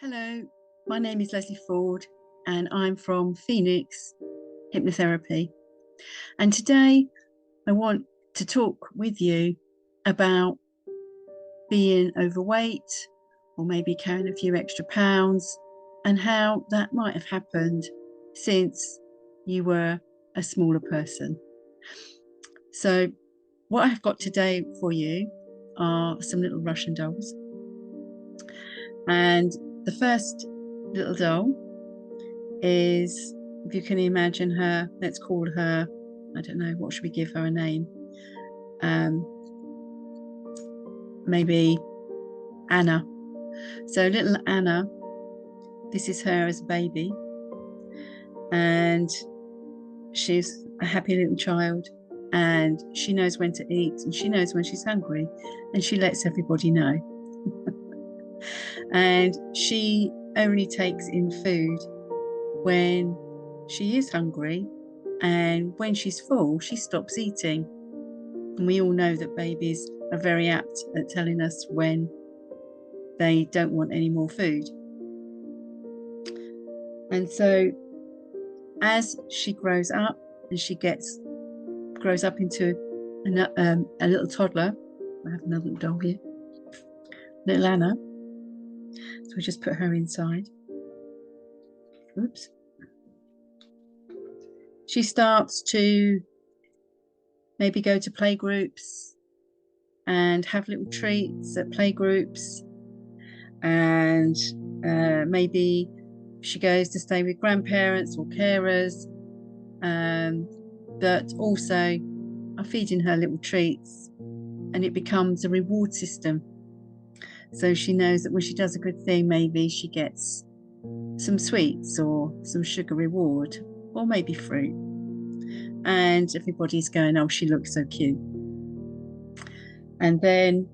Hello, my name is Leslie Ford and I'm from Phoenix Hypnotherapy. And today I want to talk with you about being overweight or maybe carrying a few extra pounds and how that might have happened since you were a smaller person. So, what I've got today for you are some little Russian dolls. And the first little doll is, if you can imagine her, let's call her, I don't know, what should we give her a name? Maybe Anna. So little Anna, this is her as a baby, and she's a happy little child, and she knows when to eat, and she knows when she's hungry, and she lets everybody know. And she only takes in food when she is hungry, and when she's full, she stops eating. And we all know that babies are very apt at telling us when they don't want any more food. And so as she grows up and she grows up into a little toddler, I have another doll here, little Anna. So we just put her inside. Oops. She starts to maybe go to play groups and have little treats at play groups, and maybe she goes to stay with grandparents or carers that also are feeding her little treats, and it becomes a reward system. So she knows that when she does a good thing, maybe she gets some sweets or some sugar reward, or maybe fruit. And everybody's going, oh, she looks so cute. And then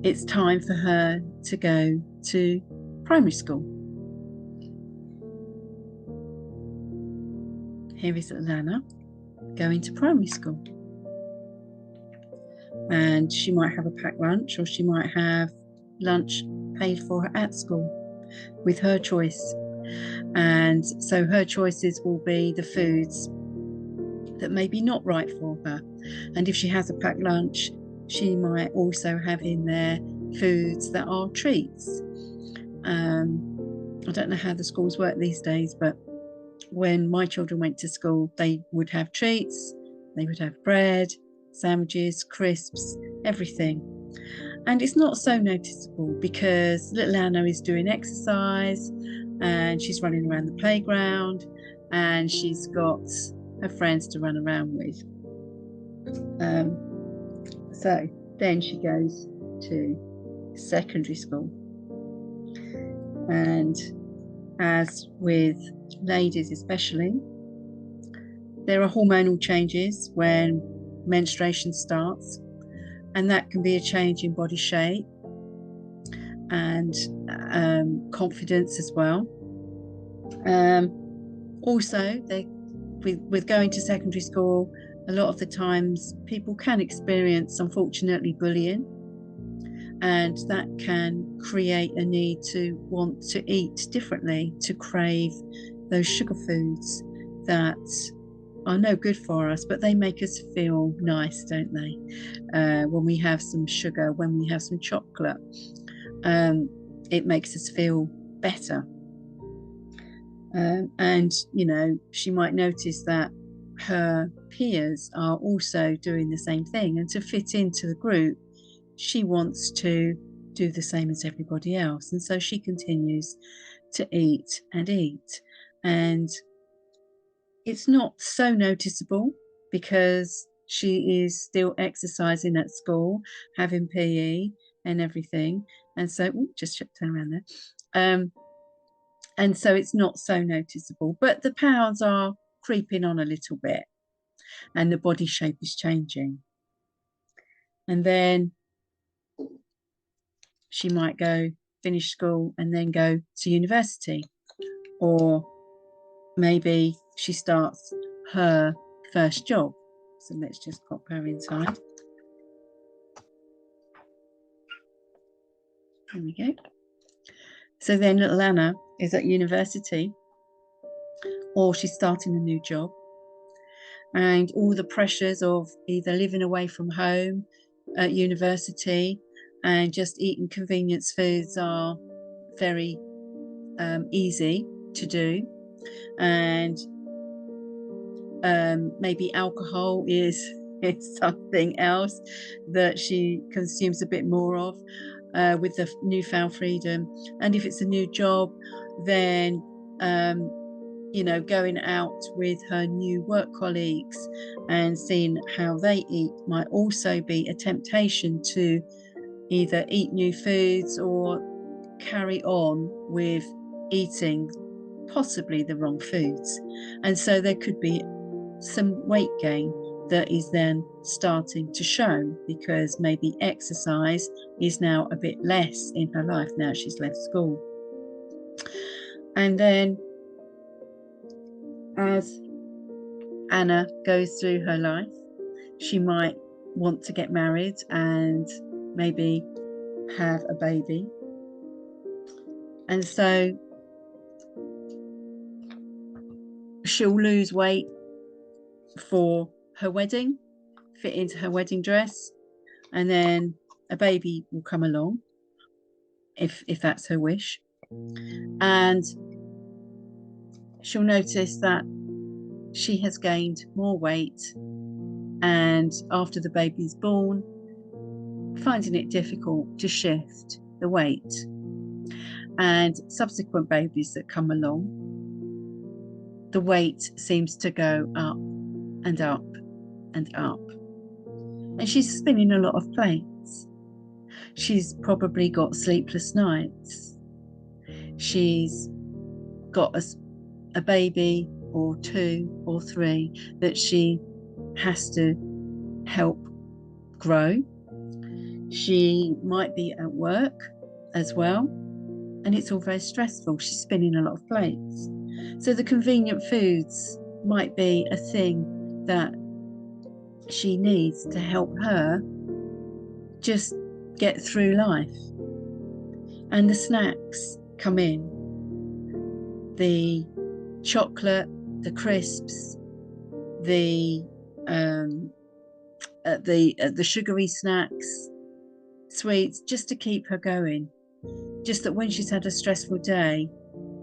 it's time for her to go to primary school. Here is Alana going to primary school. And she might have a packed lunch, or she might have lunch paid for at school with her choice. And so her choices will be the foods that may be not right for her. And if she has a packed lunch, she might also have in there foods that are treats. I don't know how the schools work these days, but when my children went to school, they would have treats, they would have bread, sandwiches, crisps, everything. And it's not so noticeable because little Anna is doing exercise and she's running around the playground and she's got her friends to run around with. So then she goes to secondary school. And as with ladies especially, there are hormonal changes when menstruation starts, and that can be a change in body shape and confidence as well. Also, with going to secondary school, a lot of the times people can experience, unfortunately, bullying, and that can create a need to want to eat differently, to crave those sugar foods that are no good for us, but they make us feel nice, don't they? When we have some sugar, when we have some chocolate, it makes us feel better. And, you know, she might notice that her peers are also doing the same thing. And to fit into the group, she wants to do the same as everybody else. And so she continues to eat and eat. And it's not so noticeable because she is still exercising at school, having PE and everything. And so, just turn around there. And so it's not so noticeable, but the pounds are creeping on a little bit and the body shape is changing. And then she might go finish school and then go to university, or maybe she starts her first job. So let's just pop her inside. There we go. So then little Anna is at university, or she's starting a new job, and all the pressures of either living away from home at university and just eating convenience foods are very easy to do. And maybe alcohol is something else that she consumes a bit more of with the newfound freedom. And if it's a new job, then going out with her new work colleagues and seeing how they eat might also be a temptation to either eat new foods or carry on with eating possibly the wrong foods. And so there could be some weight gain that is then starting to show, because maybe exercise is now a bit less in her life now she's left school. And then as Anna goes through her life, she might want to get married and maybe have a baby. And so she'll lose weight for her wedding, fit into her wedding dress, and then a baby will come along if that's her wish. And she'll notice that she has gained more weight, and after the baby's born, finding it difficult to shift the weight. And subsequent babies that come along, the weight seems to go up and up and up. And she's spinning a lot of plates. She's probably got sleepless nights. She's got a baby or 2 or 3 that she has to help grow. She might be at work as well, and it's all very stressful. She's spinning a lot of plates. So the convenient foods might be a thing that she needs to help her just get through life. And the snacks come in. The chocolate, the crisps, the sugary snacks, sweets, just to keep her going. Just that when she's had a stressful day,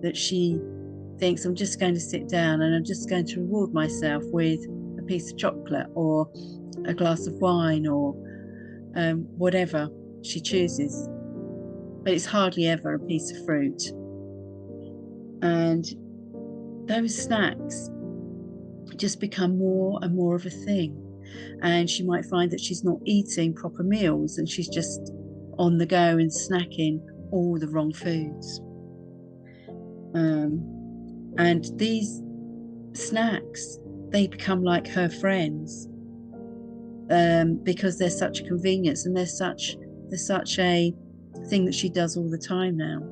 that she thinks, I'm just going to sit down and I'm just going to reward myself with a piece of chocolate or a glass of wine or whatever she chooses. But it's hardly ever a piece of fruit. And those snacks just become more and more of a thing. And she might find that she's not eating proper meals and she's just on the go and snacking all the wrong foods. And these snacks, they become like her friends because they're such a convenience, and they're such a thing that she does all the time now.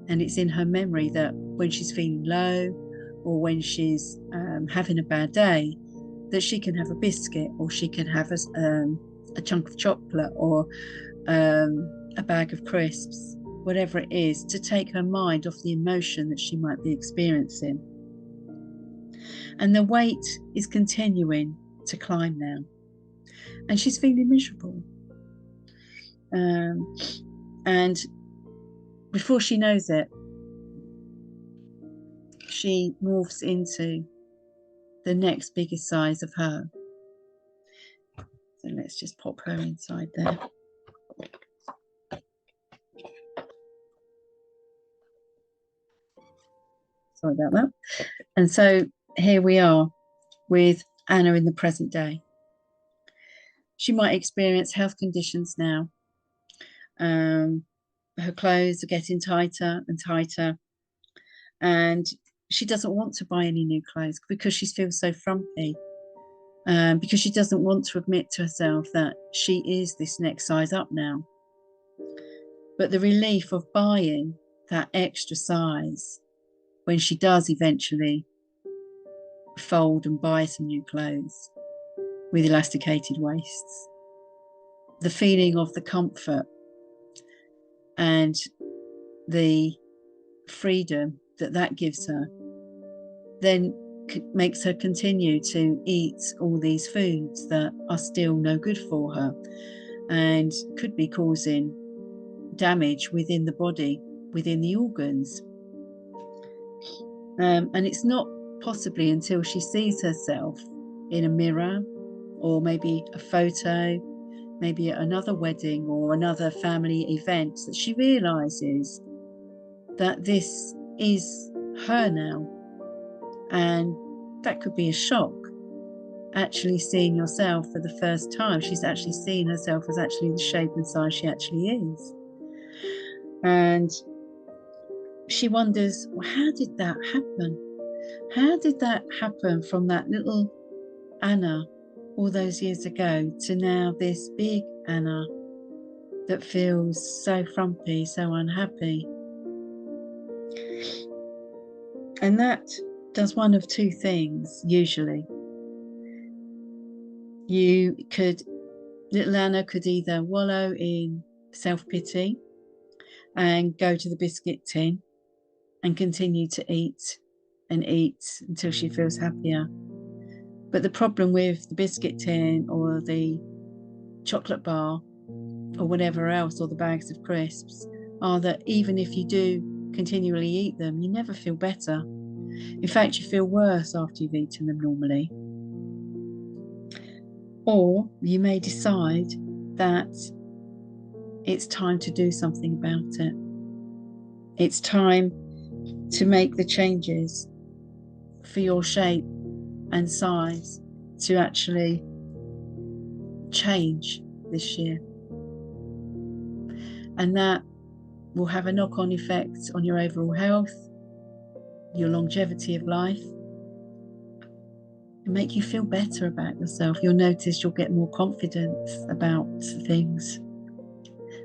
And it's in her memory that when she's feeling low or when she's having a bad day, that she can have a biscuit, or she can have a chunk of chocolate, or a bag of crisps, whatever it is, to take her mind off the emotion that she might be experiencing. And the weight is continuing to climb now, and she's feeling miserable. And before she knows it, she morphs into the next biggest size of her. So let's just pop her inside there. Sorry about that. And so here we are with Anna in the present day. She might experience health conditions now. Her clothes are getting tighter and tighter, and she doesn't want to buy any new clothes because she feels so frumpy, because she doesn't want to admit to herself that she is this next size up now. But the relief of buying that extra size when she does eventually fold and buy some new clothes with elasticated waists, the feeling of the comfort and the freedom that gives her then makes her continue to eat all these foods that are still no good for her and could be causing damage within the body, within the organs. And it's not possibly until she sees herself in a mirror, or maybe a photo, maybe at another wedding or another family event, that she realizes that this is her now. And that could be a shock, actually seeing yourself for the first time. She's actually seeing herself as actually the shape and size she actually is. And she wonders, well, how did that happen? How did that happen from that little Anna all those years ago to now this big Anna that feels so frumpy, so unhappy? And that does one of two things, usually. Little Anna could either wallow in self-pity and go to the biscuit tin and continue to eat and eat until she feels happier. But the problem with the biscuit tin or the chocolate bar or whatever else, or the bags of crisps, are that even if you do continually eat them, you never feel better. In fact, you feel worse after you've eaten them normally. Or you may decide that it's time to do something about it. It's time to make the changes for your shape and size to actually change this year. And that will have a knock-on effect on your overall health, your longevity of life, and make you feel better about yourself. You'll notice you'll get more confidence about things,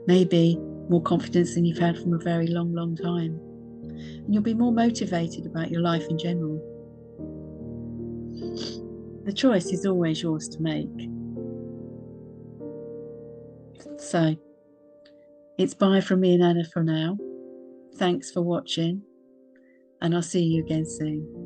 maybe more confidence than you've had from a very long, long time. And you'll be more motivated about your life in general. The choice is always yours to make. So, it's bye from me and Anna for now. Thanks for watching, and I'll see you again soon.